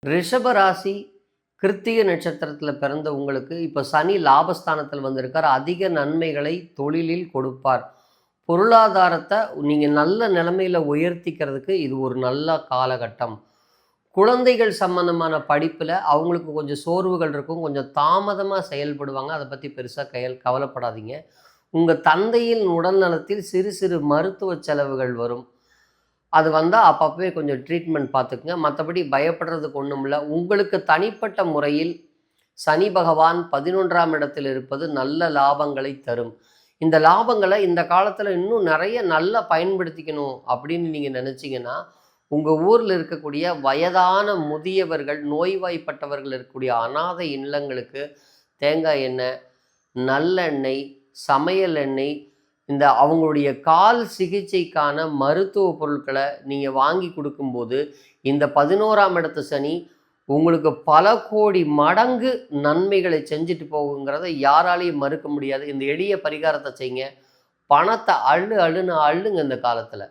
ரிஷப ராசி கிருத்திகை நட்சத்திரத்தில் பிறந்த உங்களுக்கு இப்போ சனி லாபஸ்தானத்தில் வந்திருக்கார். அதிக நன்மைகளை தொழிலில் கொடுப்பார். பொருளாதாரத்தை நீங்கள் நல்ல நிலைமையில் உயர்த்திக்கிறதுக்கு இது ஒரு நல்ல காலகட்டம். குழந்தைகள் சம்பந்தமான படிப்பில் அவங்களுக்கு கொஞ்சம் சோர்வுகள் இருக்கும், கொஞ்சம் தாமதமாக செயல்படுவாங்க. அதை பற்றி பெருசாக கவலைப்படாதீங்க. உங்கள் தந்தையின் உடல் நலத்தில் சிறு சிறு மருத்துவ செலவுகள் வரும். அது வந்தால் அப்பப்பவே கொஞ்சம் ட்ரீட்மெண்ட் பார்த்துக்குங்க. மற்றபடி பயப்படுறதுக்கு ஒன்றும் இல்லை. உங்களுக்கு தனிப்பட்ட முறையில் சனி பகவான் 11ஆம் இடத்தில் இருப்பது நல்ல லாபங்களை தரும். இந்த லாபங்களை இந்த காலத்தில் இன்னும் நிறைய நல்லா பயன்படுத்திக்கணும் அப்படின்னு நீங்கள் நினச்சிங்கன்னா, உங்கள் ஊரில் இருக்கக்கூடிய வயதான முதியவர்கள், நோய்வாய்ப்பட்டவர்கள் இருக்கக்கூடிய அனாதை இல்லங்களுக்கு தேங்காய் எண்ணெய், நல்லெண்ணெய், சமையல் எண்ணெய், இந்த அவங்களுடைய கால் சிகிச்சைக்கான மருத்துவ பொருட்களை நீங்கள் வாங்கி கொடுக்கும்போது இந்த 11ஆம் இடத்து சனி உங்களுக்கு பல கோடி மடங்கு நன்மைகளை செஞ்சுட்டு போகுங்கிறத யாராலையும் மறுக்க முடியாது. இந்த எளிய பரிகாரத்தை செய்யுங்க. பணத்தை அள்ளுங்க இந்த காலத்தில்.